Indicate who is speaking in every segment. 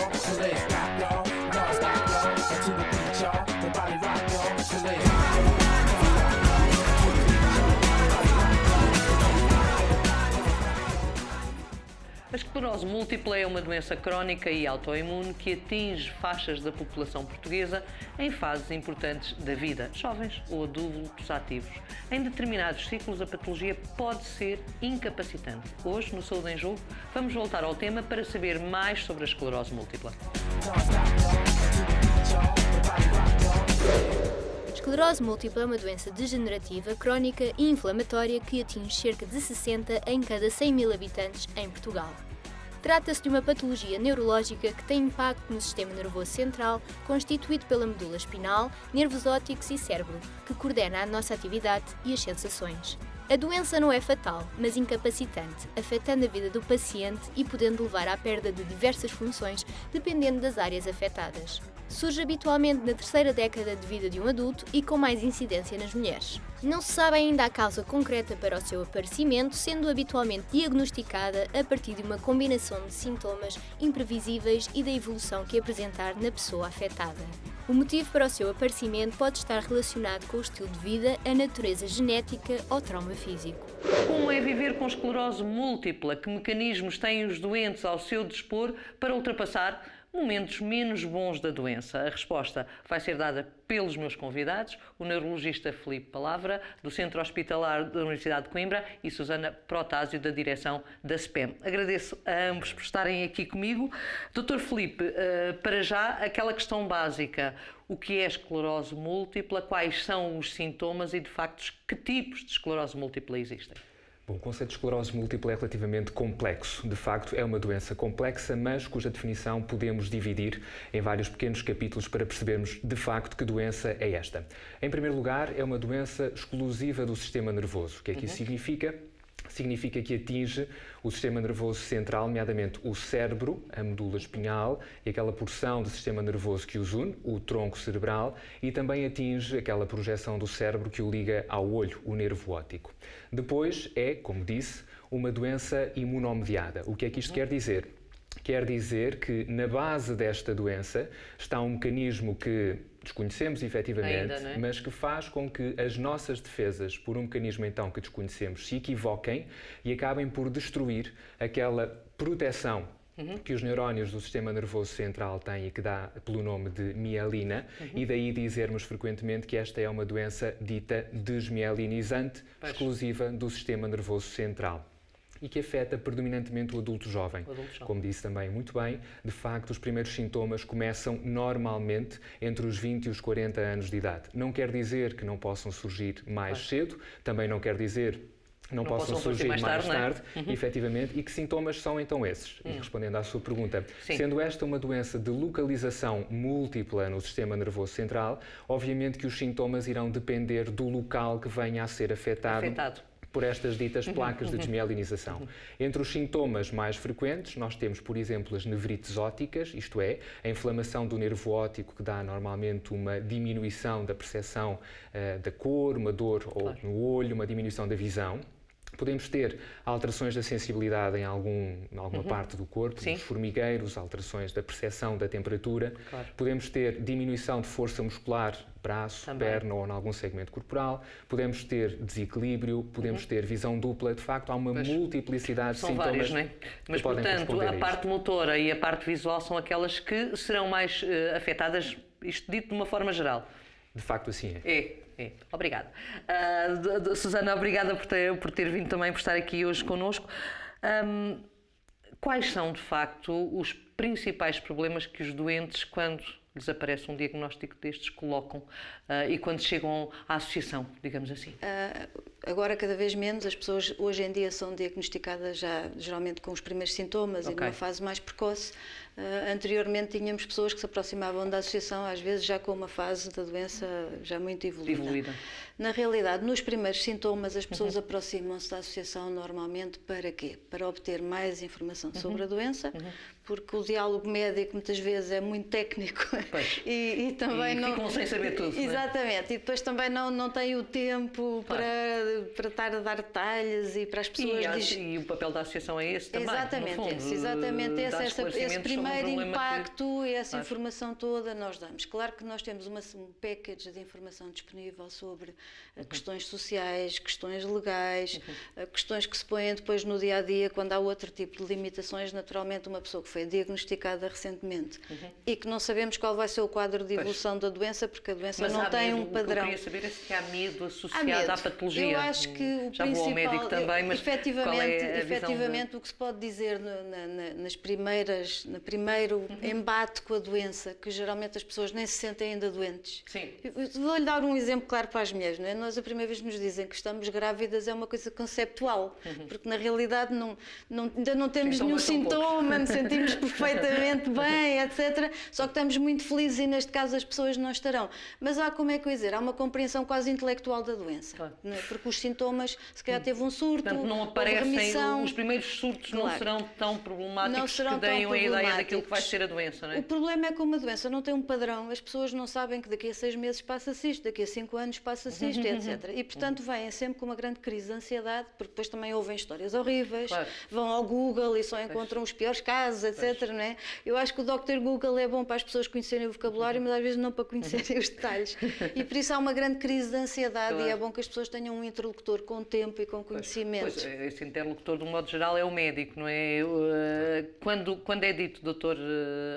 Speaker 1: yo, so let it rock, yo. Non-stop, yo, into the beat, yo. The body rock, yo, so let it rock.
Speaker 2: A esclerose múltipla é uma doença crónica e autoimune que atinge faixas da população portuguesa em fases importantes da vida, jovens ou adultos ativos. Em determinados ciclos, a patologia pode ser incapacitante. Hoje, no Saúde em Jogo, vamos voltar ao tema para saber mais sobre a esclerose múltipla.
Speaker 3: A esclerose múltipla é uma doença degenerativa, crónica e inflamatória que atinge cerca de 60 em cada 100 mil habitantes em Portugal. Trata-se de uma patologia neurológica que tem impacto no sistema nervoso central, constituído pela medula espinhal, nervos ópticos e cérebro, que coordena a nossa atividade e as sensações. A doença não é fatal, mas incapacitante, afetando a vida do paciente e podendo levar à perda de diversas funções, dependendo das áreas afetadas. Surge habitualmente na terceira década de vida de um adulto e com mais incidência nas mulheres. Não se sabe ainda a causa concreta para o seu aparecimento, sendo habitualmente diagnosticada a partir de uma combinação de sintomas imprevisíveis e da evolução que apresentar na pessoa afetada. O motivo para o seu aparecimento pode estar relacionado com o estilo de vida, a natureza genética ou trauma físico.
Speaker 2: Como é viver com esclerose múltipla? Que mecanismos têm os doentes ao seu dispor para ultrapassar momentos menos bons da doença? A resposta vai ser dada pelos meus convidados, o neurologista Filipe Palavra, do Centro Hospitalar da Universidade de Coimbra, e Susana Protásio, da direção da SPEM. Agradeço a ambos por estarem aqui comigo. Dr. Filipe, para já, aquela questão básica: o que é esclerose múltipla, quais são os sintomas e, de facto, que tipos de esclerose múltipla existem?
Speaker 4: Bom, o conceito de esclerose múltipla é relativamente complexo. De facto, é uma doença complexa, mas cuja definição podemos dividir em vários pequenos capítulos para percebermos, de facto, que doença é esta. Em primeiro lugar, é uma doença exclusiva do sistema nervoso. O que é que isso significa? Significa que atinge o sistema nervoso central, nomeadamente o cérebro, a medula espinhal e aquela porção do sistema nervoso que os une, o tronco cerebral, e também atinge aquela projeção do cérebro que o liga ao olho, o nervo óptico. Depois é, como disse, uma doença imunomediada. O que é que isto quer dizer? Quer dizer que na base desta doença está um mecanismo que desconhecemos efetivamente,
Speaker 2: ainda,
Speaker 4: mas que faz com que as nossas defesas, por um mecanismo então que desconhecemos, se equivoquem e acabem por destruir aquela proteção que os neurónios do sistema nervoso central têm e que dá pelo nome de mielina, e daí dizermos frequentemente que esta é uma doença dita desmielinizante, exclusiva do sistema nervoso central, e que afeta predominantemente o adulto jovem. Como disse também muito bem, de facto os primeiros sintomas começam normalmente entre os 20 e os 40 anos de idade. Não quer dizer que não possam surgir mais cedo, também não quer dizer que não possam surgir mais tarde, efetivamente. E que sintomas são então esses? E respondendo à sua pergunta, sendo esta uma doença de localização múltipla no sistema nervoso central, obviamente que os sintomas irão depender do local que venha a ser afetado por estas ditas placas de desmielinização. Entre os sintomas mais frequentes, nós temos, por exemplo, as nevrites ópticas, isto é, a inflamação do nervo óptico que dá normalmente uma diminuição da percepção da cor, uma dor no olho, uma diminuição da visão. Podemos ter alterações da sensibilidade em alguma parte do corpo, nos formigueiros, alterações da percepção da temperatura. Podemos ter diminuição de força muscular, braço, perna ou em algum segmento corporal. Podemos ter desequilíbrio, podemos ter visão dupla. De facto, há uma multiplicidade de sintomas.
Speaker 2: Vários, não é? Mas, portanto, a parte motora e a parte visual são aquelas que serão mais afetadas, isto dito de uma forma geral.
Speaker 4: De facto, assim é.
Speaker 2: Obrigada. Susana, obrigada por ter vindo também, por estar aqui hoje connosco. Quais são, de facto, os principais problemas que os doentes, quando lhes aparece um diagnóstico destes, colocam e quando chegam à associação, digamos assim?
Speaker 5: Agora, cada vez menos, as pessoas hoje em dia são diagnosticadas já geralmente com os primeiros sintomas e numa fase mais precoce. Anteriormente tínhamos pessoas que se aproximavam da associação, às vezes já com uma fase da doença já muito evoluída. Na realidade, nos primeiros sintomas, as pessoas aproximam-se da associação normalmente para quê? Para obter mais informação sobre a doença, porque o diálogo médico muitas vezes é muito técnico e também não
Speaker 2: ficam sem saber tudo.
Speaker 5: Exatamente, e depois também não têm o tempo para estar a dar detalhes e para as pessoas...
Speaker 2: E o papel da associação é esse também,
Speaker 5: Exatamente,
Speaker 2: no fundo,
Speaker 5: exatamente esse primeiro impacto e essa
Speaker 2: Mas...
Speaker 5: informação toda nós damos. Claro que nós temos um package de informação disponível sobre questões sociais, questões legais, questões que se põem depois no dia-a-dia quando há outro tipo de limitações. Naturalmente, uma pessoa que foi diagnosticada recentemente e que não sabemos qual vai ser o quadro de evolução da doença, porque a doença não tem um padrão.
Speaker 2: O que eu queria saber é se há medo associado à patologia.
Speaker 5: Eu acho que o
Speaker 2: já
Speaker 5: principal...
Speaker 2: vou ao médico também, mas
Speaker 5: efetivamente o que se pode dizer no primeiro embate com a doença, que geralmente as pessoas nem se sentem ainda doentes.
Speaker 2: Sim.
Speaker 5: Vou-lhe dar um exemplo claro para as mulheres, não é? Nós a primeira vez nos dizem que estamos grávidas é uma coisa conceptual, porque na realidade ainda não temos nenhum sintoma, nos sentimos perfeitamente bem, etc. Só que estamos muito felizes e neste caso as pessoas não estarão. Mas há, como é que eu ia dizer, há uma compreensão quase intelectual da doença, não é? Porque os sintomas, se calhar teve um surto,
Speaker 2: portanto, não aparecem,
Speaker 5: remissão,
Speaker 2: os primeiros surtos não serão tão problemáticos que deem a ideia daquilo que vai ser a doença, não é?
Speaker 5: O problema é que uma doença não tem um padrão, as pessoas não sabem que daqui a 6 meses passa-se isto, daqui a 5 anos passa-se isto, etc. E portanto vêm sempre com uma grande crise de ansiedade, porque depois também ouvem histórias horríveis, vão ao Google e só encontram os piores casos, etc. Não é? Eu acho que o Dr. Google é bom para as pessoas conhecerem o vocabulário, mas às vezes não para conhecerem os detalhes. E por isso há uma grande crise de ansiedade e é bom que as pessoas tenham um interlocutor com tempo e com conhecimento.
Speaker 2: Pois, esse interlocutor, de um modo geral, é o médico, não é? Quando é dito, doutor,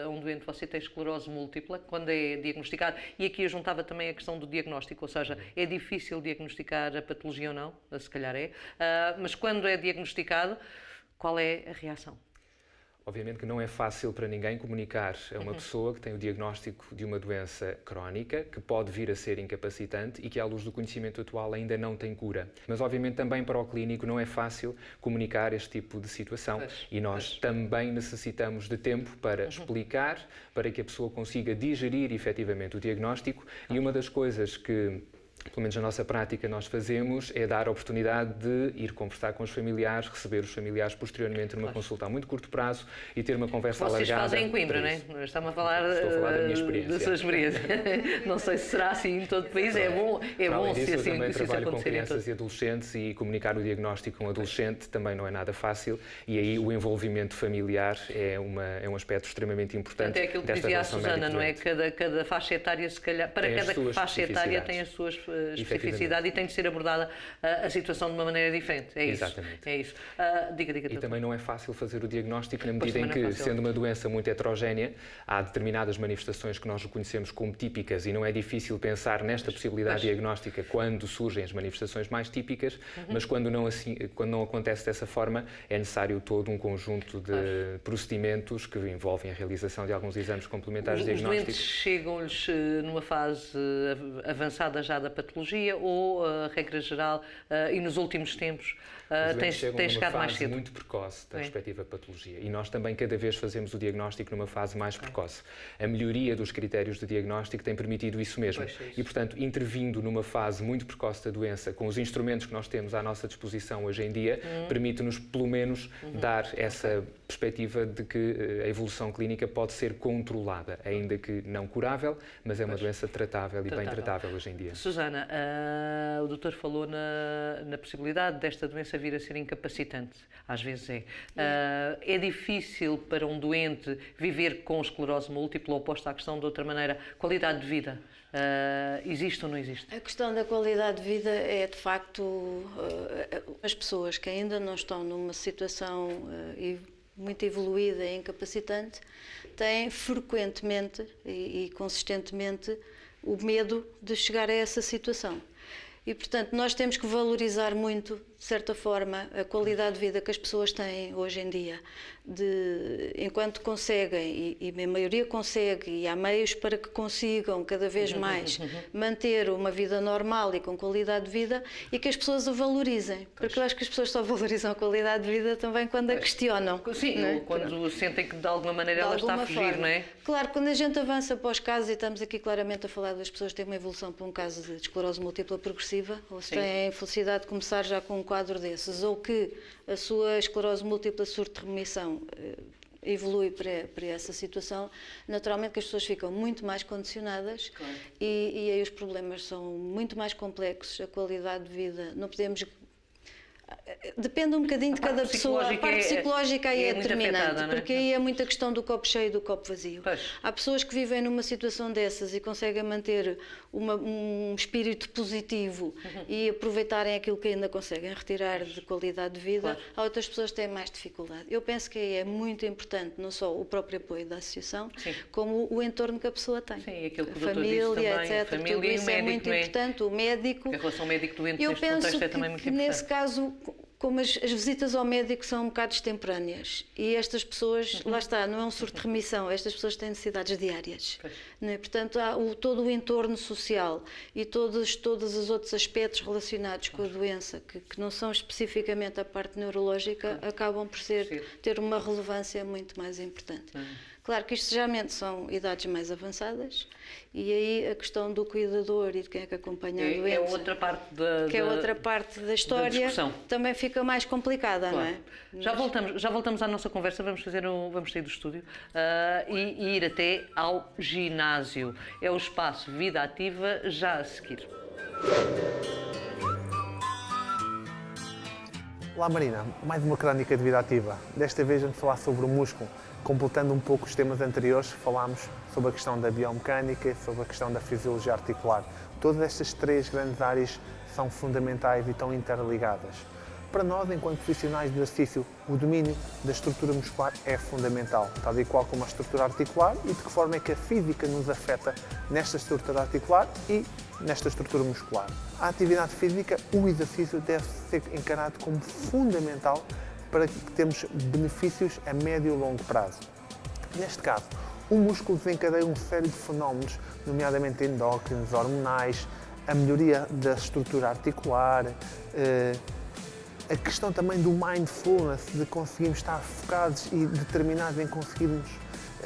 Speaker 2: a um doente, você tem esclerose múltipla, quando é diagnosticado, e aqui eu juntava também a questão do diagnóstico, ou seja, é difícil diagnosticar a patologia ou não, se calhar é, mas quando é diagnosticado, qual é a reação?
Speaker 4: Obviamente que não é fácil para ninguém comunicar a uma pessoa que tem o diagnóstico de uma doença crónica, que pode vir a ser incapacitante e que, à luz do conhecimento atual, ainda não tem cura. Mas, obviamente, também para o clínico não é fácil comunicar este tipo de situação. E nós também necessitamos de tempo para explicar, para que a pessoa consiga digerir efetivamente o diagnóstico. E uma das coisas que, pelo menos na nossa prática, nós fazemos é dar a oportunidade de ir conversar com os familiares, receber os familiares posteriormente numa consulta a muito curto prazo e ter uma conversa alargada.
Speaker 2: Vocês fazem em Coimbra, não é? Estamos a falar,
Speaker 4: Estou a falar da minha experiência.
Speaker 2: Da sua experiência. Não sei se será assim em todo o país, é bom
Speaker 4: se assim,
Speaker 2: eu
Speaker 4: também trabalho com crianças e adolescentes e comunicar o diagnóstico a um adolescente também não é nada fácil e aí o envolvimento familiar é um aspecto extremamente importante.
Speaker 2: É aquilo que dizia a Susana, não é? Cada faixa etária, se calhar, para cada faixa etária tem as suas especificidade e tem de ser abordada a situação de uma maneira diferente. É isso.
Speaker 4: Exatamente.
Speaker 2: É isso. Diga.
Speaker 4: E também não é fácil fazer o diagnóstico na medida em que, sendo uma doença muito heterogénea, há determinadas manifestações que nós reconhecemos como típicas e não é difícil pensar nesta possibilidade diagnóstica quando surgem as manifestações mais típicas, mas quando não acontece dessa forma, é necessário todo um conjunto de procedimentos que envolvem a realização de alguns exames complementares diagnósticos.
Speaker 2: Os doentes chegam-lhes numa fase avançada já da patologia ou, regra geral, e nos últimos tempos, tem chegado mais cedo?
Speaker 4: Muito precoce da respectiva patologia e nós também cada vez fazemos o diagnóstico numa fase mais precoce. A melhoria dos critérios de diagnóstico tem permitido isso mesmo e, portanto, intervindo numa fase muito precoce da doença, com os instrumentos que nós temos à nossa disposição hoje em dia, permite-nos, pelo menos, dar essa perspectiva de que a evolução clínica pode ser controlada, ainda que não curável, mas é uma doença tratável e bem tratável hoje em dia.
Speaker 2: Susana, o doutor falou na possibilidade desta doença vir a ser incapacitante. Às vezes é. É difícil para um doente viver com esclerose múltipla, ou posto à questão de outra maneira, qualidade de vida? Existe ou não existe?
Speaker 5: A questão da qualidade de vida é, de facto, as pessoas que ainda não estão numa situação muito evoluída e incapacitante têm frequentemente e consistentemente o medo de chegar a essa situação. E, portanto, nós temos que valorizar muito, de certa forma, a qualidade de vida que as pessoas têm hoje em dia. Enquanto conseguem, e a maioria consegue, e há meios para que consigam cada vez mais manter uma vida normal e com qualidade de vida, e que as pessoas a valorizem. Porque eu acho que as pessoas só valorizam a qualidade de vida também quando a questionam.
Speaker 2: Sim,
Speaker 5: não é?
Speaker 2: Ou quando sentem que de alguma maneira ela está a fugir, não é?
Speaker 5: Claro, quando a gente avança para os casos, e estamos aqui claramente a falar das pessoas que têm uma evolução para um caso de esclerose múltipla progressiva, ou se têm a infelicidade de começar já com um quadro desses, ou que a sua esclerose múltipla surte de remissão evolui para essa situação, naturalmente que as pessoas ficam muito mais condicionadas,
Speaker 2: Claro.
Speaker 5: e aí os problemas são muito mais complexos, a qualidade de vida, não podemos... Depende um bocadinho de cada pessoa, a parte psicológica aí é
Speaker 2: muito
Speaker 5: determinante,
Speaker 2: afetada, não é?
Speaker 5: porque aí é muita questão do copo cheio e do copo vazio.
Speaker 2: Pois.
Speaker 5: Há pessoas que vivem numa situação dessas e conseguem manter um espírito positivo e aproveitarem aquilo que ainda conseguem retirar de qualidade de vida.
Speaker 2: Claro.
Speaker 5: Há outras pessoas que têm mais dificuldade. Eu penso que aí é muito importante não só o próprio apoio da associação,
Speaker 2: Sim.
Speaker 5: como o entorno que a pessoa tem.
Speaker 2: Sim, aquilo que o
Speaker 5: A
Speaker 2: doutor
Speaker 5: família,
Speaker 2: disse também,
Speaker 5: etc.
Speaker 2: a família
Speaker 5: Tudo
Speaker 2: e o
Speaker 5: isso é
Speaker 2: médico,
Speaker 5: muito
Speaker 2: não é?
Speaker 5: importante. O médico.
Speaker 2: A relação médico-doente
Speaker 5: Eu
Speaker 2: neste
Speaker 5: penso
Speaker 2: contexto é também muito
Speaker 5: que
Speaker 2: importante.
Speaker 5: nesse caso, como as visitas ao médico são um bocado extemporâneas e estas pessoas, lá está, não é um surto de remissão, estas pessoas têm necessidades diárias. Não é? Portanto, há todo o entorno social e todos os outros aspectos relacionados com a doença, que não são especificamente a parte neurológica, acabam por ter uma relevância muito mais importante. Claro que isto geralmente são idades mais avançadas e aí a questão do cuidador e de quem é que acompanha a doença,
Speaker 2: É outra parte
Speaker 5: que é outra parte da história,
Speaker 2: discussão.
Speaker 5: também fica mais complicada,
Speaker 2: Claro.
Speaker 5: não é?
Speaker 2: Já voltamos à nossa conversa, vamos sair do estúdio e ir até ao ginásio. É o espaço Vida Ativa, já a seguir.
Speaker 6: Olá Marina, mais uma crónica de vida ativa. Desta vez vamos falar sobre o músculo. Completando um pouco os temas anteriores, falámos sobre a questão da biomecânica e sobre a questão da fisiologia articular. Todas estas três grandes áreas são fundamentais e estão interligadas. Para nós, enquanto profissionais de exercício, o domínio da estrutura muscular é fundamental, tal e qual como a estrutura articular, e de que forma é que a física nos afeta nesta estrutura articular e nesta estrutura muscular. A atividade física, o exercício, deve ser encarado como fundamental para que tenhamos benefícios a médio e longo prazo. Neste caso, o músculo desencadeia uma série de fenómenos, nomeadamente endócrinos, hormonais, a melhoria da estrutura articular, a questão também do mindfulness, de conseguirmos estar focados e determinados em conseguirmos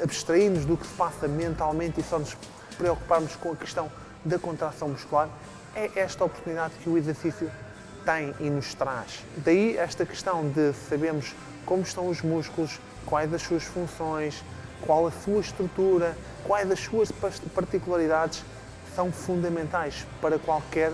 Speaker 6: abstrair-nos do que se passa mentalmente e só nos preocuparmos com a questão da contração muscular. É esta oportunidade que o exercício tem e nos traz. Daí esta questão de sabermos como estão os músculos, quais as suas funções, qual a sua estrutura, quais as suas particularidades, são fundamentais para qualquer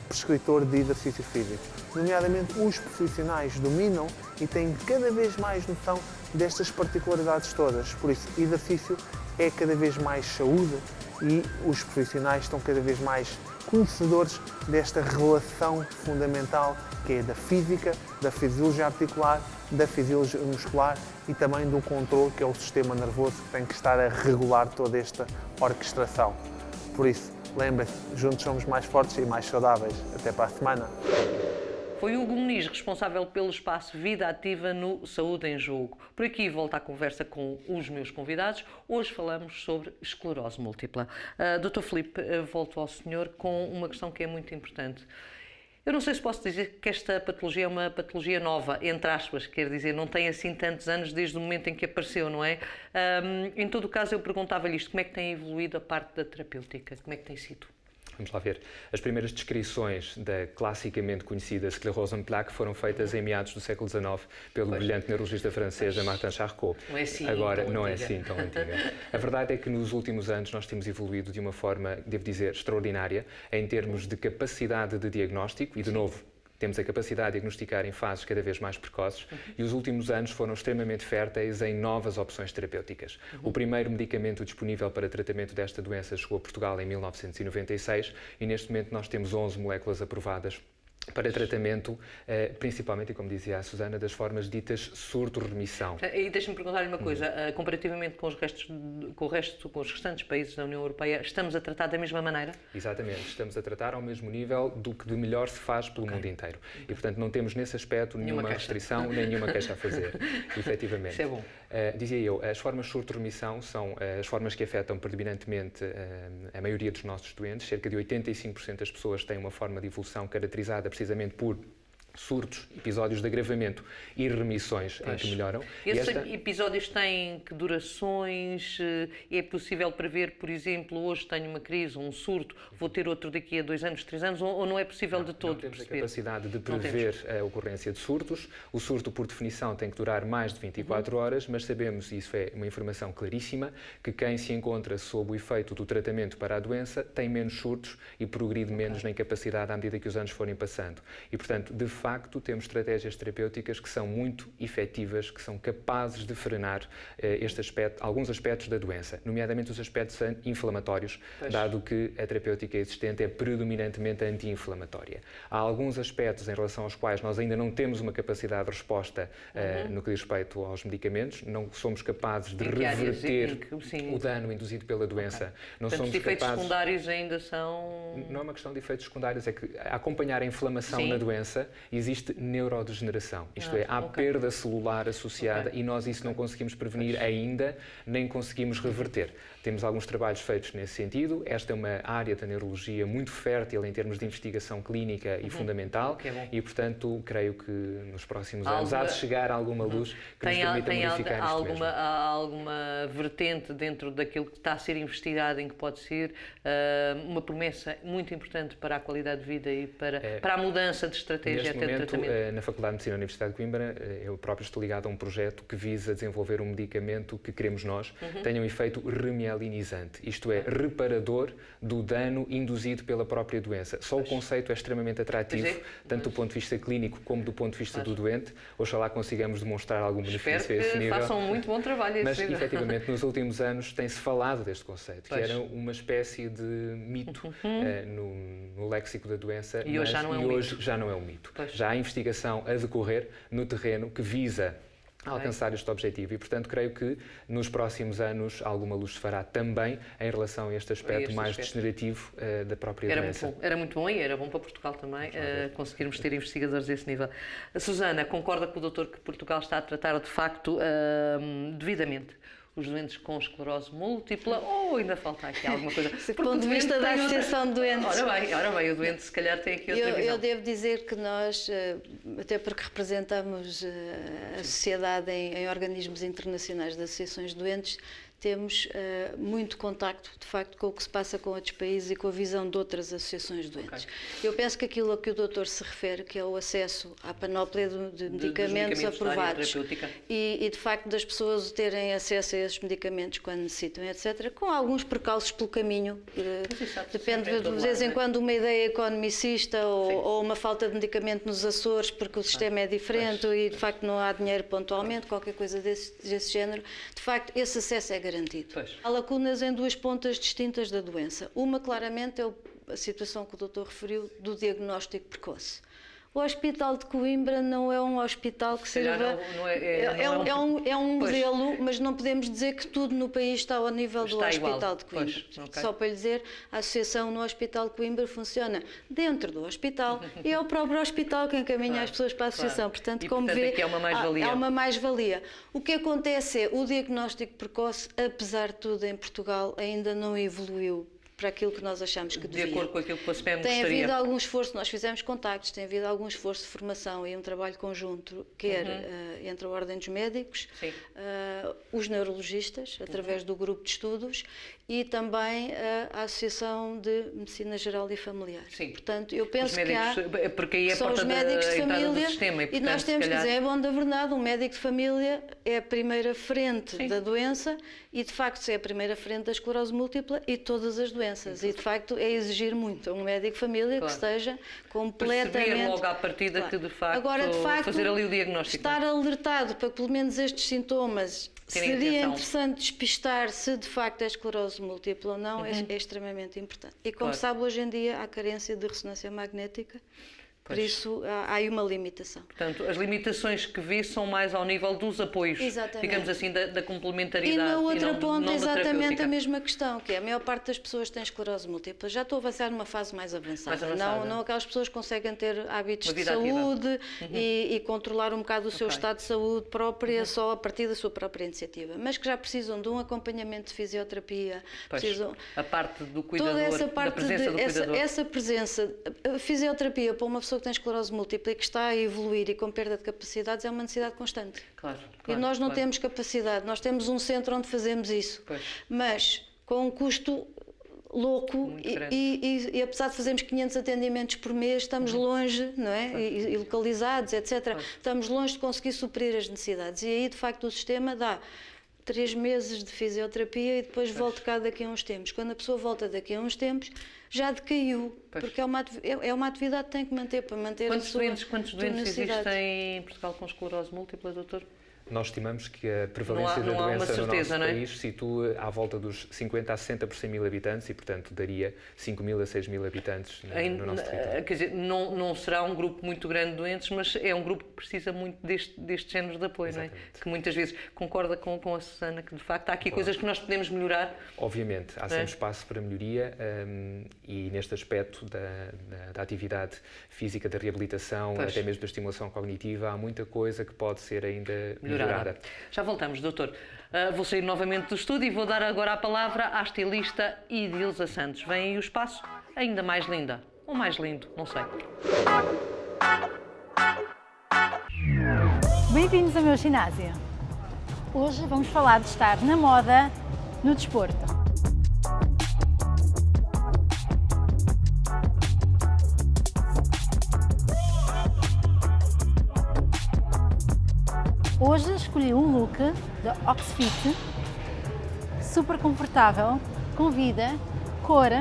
Speaker 6: prescritor de exercício físico. Nomeadamente, os profissionais dominam e têm cada vez mais noção destas particularidades todas. Por isso, exercício é cada vez mais saúde e os profissionais estão cada vez mais conhecedores desta relação fundamental que é da física, da fisiologia articular, da fisiologia muscular e também do controle, que é o sistema nervoso que tem que estar a regular toda esta orquestração. Por isso, lembrem-se, juntos somos mais fortes e mais saudáveis. Até para a semana.
Speaker 2: Foi Hugo Muniz, responsável pelo espaço Vida Ativa no Saúde em Jogo. Por aqui volta a conversa com os meus convidados. Hoje falamos sobre esclerose múltipla. Dr. Filipe, volto ao senhor com uma questão que é muito importante. Eu não sei se posso dizer que esta patologia é uma patologia nova, entre aspas, quer dizer, não tem assim tantos anos desde o momento em que apareceu, não é? Em todo o caso, eu perguntava-lhe isto, como é que tem evoluído a parte da terapêutica? Como é que tem sido?
Speaker 4: Vamos lá ver. As primeiras descrições da classicamente conhecida esclerose en plaques foram feitas em meados do século XIX pelo brilhante neurologista francês Martin Charcot.
Speaker 2: Não é assim
Speaker 4: Agora,
Speaker 2: tão
Speaker 4: não é
Speaker 2: antiga.
Speaker 4: assim tão antiga. A verdade é que nos últimos anos nós temos evoluído de uma forma, devo dizer, extraordinária em termos de capacidade de diagnóstico e, de novo, temos a capacidade de diagnosticar em fases cada vez mais precoces e os últimos anos foram extremamente férteis em novas opções terapêuticas. O primeiro medicamento disponível para tratamento desta doença chegou a Portugal em 1996 e neste momento nós temos 11 moléculas aprovadas para tratamento, principalmente, e como dizia a Susana, das formas ditas surto-remissão.
Speaker 2: E deixa-me perguntar-lhe uma coisa, comparativamente com os restantes países da União Europeia, estamos a tratar da mesma maneira?
Speaker 4: Exatamente, estamos a tratar ao mesmo nível do que de melhor se faz pelo mundo inteiro. E, portanto, não temos nesse aspecto nenhuma restrição, nem nenhuma queixa a fazer, efetivamente.
Speaker 2: Isso é bom.
Speaker 4: Dizia eu, as formas surto-remissão são as formas que afetam predominantemente a maioria dos nossos doentes. Cerca de 85% das pessoas têm uma forma de evolução caracterizada precisamente por surtos, episódios de agravamento e remissões em que melhoram.
Speaker 2: Esses episódios têm que durações? É possível prever, por exemplo, hoje tenho uma crise, um surto, vou ter outro daqui a 2 anos, 3 anos, ou não é possível de todo
Speaker 4: perceber? Não temos
Speaker 2: perceber?
Speaker 4: a capacidade de prever a ocorrência de surtos. O surto, por definição, tem que durar mais de 24 horas, mas sabemos, e isso é uma informação claríssima, que quem se encontra sob o efeito do tratamento para a doença tem menos surtos e progride menos na incapacidade à medida que os anos forem passando. E, portanto, de facto, temos estratégias terapêuticas que são muito efetivas, que são capazes de frear alguns aspectos da doença, nomeadamente os aspectos inflamatórios, dado que a terapêutica existente é predominantemente anti-inflamatória. Há alguns aspectos em relação aos quais nós ainda não temos uma capacidade de resposta no que diz respeito aos medicamentos, não somos capazes de reverter o dano induzido pela doença. Não
Speaker 2: Portanto,
Speaker 4: somos
Speaker 2: os efeitos
Speaker 4: capazes...
Speaker 2: secundários ainda são...
Speaker 4: Não é uma questão de efeitos secundários, é que a acompanhar a inflamação na doença existe neurodegeneração, isto é, há perda celular associada e nós isso não conseguimos prevenir ainda, nem conseguimos reverter. Temos alguns trabalhos feitos nesse sentido. Esta é uma área da neurologia muito fértil em termos de investigação clínica e fundamental e, portanto, creio que nos próximos anos há de chegar alguma luz que nos permita modificar isto mesmo.
Speaker 2: Há alguma vertente dentro daquilo que está a ser investigado em que pode ser uma promessa muito importante para a qualidade de vida e para a mudança de estratégia
Speaker 4: neste
Speaker 2: até de
Speaker 4: momento,
Speaker 2: tratamento?
Speaker 4: na Faculdade de Medicina da Universidade de Coimbra, eu próprio estou ligado a um projeto que visa desenvolver um medicamento que queremos nós tenha um efeito remielinizante, isto é, reparador do dano induzido pela própria doença. Só o conceito é extremamente atrativo, tanto do ponto de vista clínico como do ponto de vista do doente. Oxalá consigamos demonstrar algum benefício a esse nível.
Speaker 2: Façam um muito bom trabalho.
Speaker 4: Mas, efetivamente, nos últimos anos tem-se falado deste conceito, que era uma espécie de mito no léxico da doença,
Speaker 2: e hoje
Speaker 4: já não é um mito. Já há investigação a decorrer no terreno que visa alcançar este objetivo e, portanto, creio que nos próximos anos alguma luz se fará também em relação a este aspecto mais degenerativo da própria doença.
Speaker 2: Era muito bom e era bom para Portugal também conseguirmos ter investigadores desse nível. A Susana, concorda com o doutor que Portugal está a tratar de facto devidamente os doentes com esclerose múltipla ou ainda falta aqui alguma coisa?
Speaker 5: Do ponto de vista da Associação de Doentes.
Speaker 2: Ora bem, o doente se calhar tem aqui outra visão.
Speaker 5: Eu devo dizer que nós, até porque representamos a sociedade em organismos internacionais de associações de doentes, temos muito contacto, de facto, com o que se passa com outros países e com a visão de outras associações de doentes. Eu penso que aquilo a que o doutor se refere, que é o acesso à panóplia de medicamentos aprovados e, de facto, das pessoas terem acesso a esses medicamentos quando necessitam, etc., com alguns precalços pelo caminho. Depende, de vez em quando, uma ideia economicista ou uma falta de medicamento nos Açores, porque o sistema é diferente e, de facto, não há dinheiro pontualmente, qualquer coisa desse género. De facto, esse acesso é garantido. Há lacunas em 2 pontas distintas da doença. Uma, claramente, é a situação que o doutor referiu do diagnóstico precoce. O Hospital de Coimbra não é um hospital que sirva... É um modelo, mas não podemos dizer que tudo no país está ao nível do Hospital de Coimbra. Só para lhe dizer, a associação no Hospital de Coimbra funciona dentro do hospital e é o próprio hospital que encaminha as pessoas para a associação. Portanto, como vê, há uma mais-valia. O que acontece é o diagnóstico precoce, apesar de tudo, em Portugal ainda não evoluiu para aquilo que nós achamos que devia.
Speaker 2: De acordo com aquilo que o SPEM
Speaker 5: gostaria. Tem havido algum esforço, nós fizemos contactos, tem havido algum esforço de formação e um trabalho conjunto, quer entre a Ordem dos Médicos, os neurologistas, através do grupo de estudos, e também a Associação de Medicina Geral e Familiar. Portanto, eu penso que há...
Speaker 2: Porque aí é
Speaker 5: são os médicos de família
Speaker 2: sistema,
Speaker 5: e nós temos que dizer, é bom da verdade, um médico de família é a primeira frente da doença e, de facto, é a primeira frente da esclerose múltipla e todas as doenças. E, de facto, é exigir muito a um médico de família que esteja completamente...
Speaker 2: Perceber logo à partida que, de facto,
Speaker 5: agora, de facto,
Speaker 2: fazer ali o diagnóstico.
Speaker 5: Estar alertado para, pelo menos, estes sintomas, seria interessante despistar se, de facto, é esclerose múltipla ou não, é extremamente importante. E, como sabe, hoje em dia há carência de ressonância magnética. Por isso, há aí uma limitação.
Speaker 2: Portanto, as limitações que vê são mais ao nível dos apoios, digamos assim, da complementaridade.
Speaker 5: E na outra ponta, exatamente a mesma questão, que é a maior parte das pessoas tem esclerose múltipla. Já estou a avançar numa fase mais avançada. Não aquelas pessoas que conseguem ter hábitos de saúde e controlar um bocado o seu estado de saúde própria só a partir da sua própria iniciativa, mas que já precisam de um acompanhamento de fisioterapia. Precisam...
Speaker 2: A parte do cuidador,
Speaker 5: toda essa parte
Speaker 2: da presença do cuidador.
Speaker 5: Essa presença, a fisioterapia para uma pessoa que tem esclerose múltipla e que está a evoluir e com perda de capacidades é uma necessidade constante.
Speaker 2: Claro,
Speaker 5: E nós não temos capacidade, nós temos um centro onde fazemos isso, mas com um custo louco e apesar de fazermos 500 atendimentos por mês, estamos longe, não é? E localizados, etc. Estamos longe de conseguir suprir as necessidades. E aí, de facto, o sistema dá 3 meses de fisioterapia e depois volta cá daqui a uns tempos. Quando a pessoa volta daqui a uns tempos, já decaiu, porque é uma atividade que tem que manter para manter
Speaker 2: quantos doentes
Speaker 5: necessidade.
Speaker 2: existem em Portugal com esclerose múltipla, doutor?
Speaker 4: Nós estimamos que a prevalência da doença no nosso país se situa à volta dos 50 a 60 por 100 mil habitantes e, portanto, daria 5 mil a 6 mil habitantes no nosso território.
Speaker 2: Quer dizer, não será um grupo muito grande de doentes, mas é um grupo que precisa muito deste género de apoio, não é? Que muitas vezes concorda com a Susana, que de facto há aqui coisas que nós podemos melhorar.
Speaker 4: Obviamente, há sempre espaço para melhoria e neste aspecto da atividade física, da reabilitação, até mesmo da estimulação cognitiva, há muita coisa que pode ser ainda melhorada.
Speaker 2: Já voltamos, doutor. Vou sair novamente do estúdio e vou dar agora a palavra à estilista Idilza Santos. Vem aí o espaço ainda mais linda. Ou mais lindo, não sei.
Speaker 7: Bem-vindos ao meu ginásio. Hoje vamos falar de estar na moda no desporto. Hoje escolhi um look da Oxfit, super confortável, com vida, cor,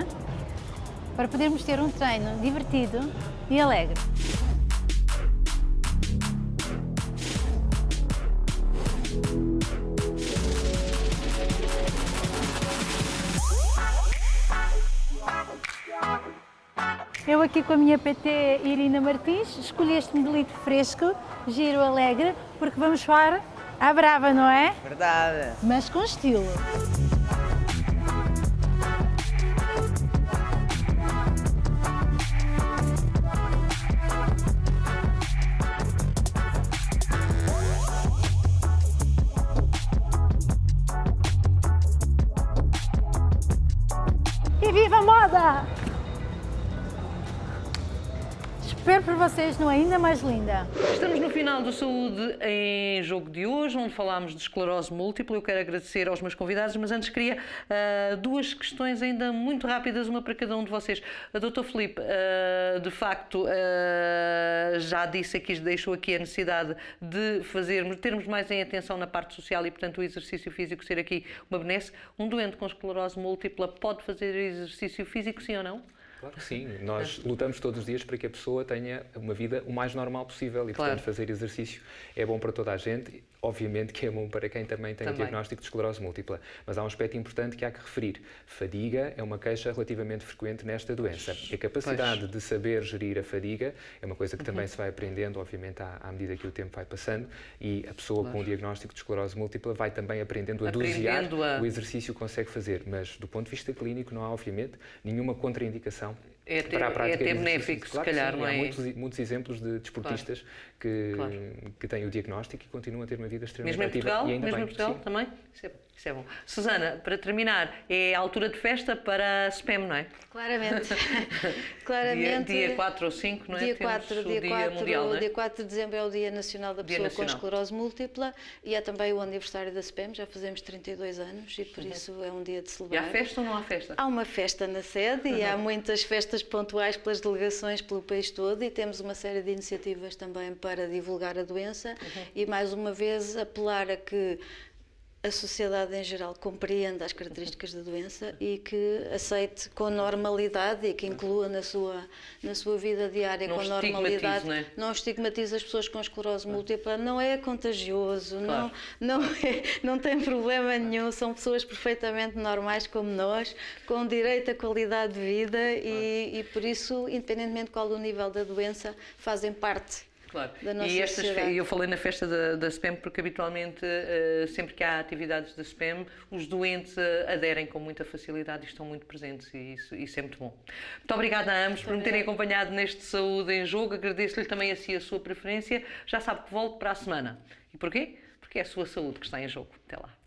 Speaker 7: para podermos ter um treino divertido e alegre. Eu aqui com a minha PT Irina Martins escolhi este modelito fresco, giro, alegre, porque vamos soar à brava, não é?
Speaker 8: Verdade.
Speaker 7: Mas com estilo. E viva a moda! Espero por vocês no Ainda Mais Linda.
Speaker 2: Estamos no final do Saúde em Jogo de hoje, onde falámos de esclerose múltipla. Eu quero agradecer aos meus convidados, mas antes queria duas questões ainda muito rápidas, uma para cada um de vocês. Dr. Filipe, de facto, já disse aqui, deixou aqui a necessidade de termos mais em atenção na parte social e, portanto, o exercício físico ser aqui uma benesse. Um doente com esclerose múltipla pode fazer exercício físico, sim ou não?
Speaker 4: Claro que sim, nós lutamos todos os dias para que a pessoa tenha uma vida o mais normal possível e, portanto, fazer exercício é bom para toda a gente. Obviamente que é bom para quem também tem o diagnóstico de esclerose múltipla, mas há um aspecto importante que há que referir. Fadiga é uma queixa relativamente frequente nesta doença. A capacidade de saber gerir a fadiga é uma coisa que também se vai aprendendo, obviamente, à medida que o tempo vai passando, e a pessoa com o diagnóstico de esclerose múltipla vai também aprendendo a dosear o exercício que consegue fazer, mas do ponto de vista clínico não há, obviamente, nenhuma contraindicação.
Speaker 2: Para a prática é até benéfico, se calhar, não é?
Speaker 4: Há muitos exemplos de desportistas que têm o diagnóstico e continuam a ter uma vida extremamente ativa.
Speaker 2: Mesmo em Portugal também? Isso é bom. Susana, para terminar, é a altura de festa para a SPEM, não é?
Speaker 5: Claramente. Claramente.
Speaker 2: Dia 4 ou 5, não é?
Speaker 5: Dia 4,
Speaker 2: mundial, não é?
Speaker 5: dia 4 de dezembro é o Dia Nacional da Pessoa com Esclerose Múltipla e é também o aniversário da SPEM, já fazemos 32 anos e por isso é um dia de celebrar.
Speaker 2: E há festa ou não há festa?
Speaker 5: Há uma festa na sede e há muitas festas pontuais pelas delegações pelo país todo e temos uma série de iniciativas também para divulgar a doença e mais uma vez apelar a que a sociedade em geral compreenda as características da doença e que aceite com normalidade e que inclua na sua vida diária com normalidade. Não estigmatize as pessoas com esclerose múltipla, não é contagioso, não tem problema nenhum, são pessoas perfeitamente normais como nós, com direito à qualidade de vida e por isso, independentemente de qual o nível da doença, fazem parte.
Speaker 2: Claro.
Speaker 5: E
Speaker 2: eu falei na festa da SPEM porque habitualmente sempre que há atividades da SPEM os doentes aderem com muita facilidade e estão muito presentes e isso é muito bom. Muito obrigada a ambos por me terem acompanhado neste Saúde em Jogo, agradeço-lhe também a si a sua preferência, já sabe que volto para a semana. E porquê? Porque é a sua saúde que está em jogo. Até lá.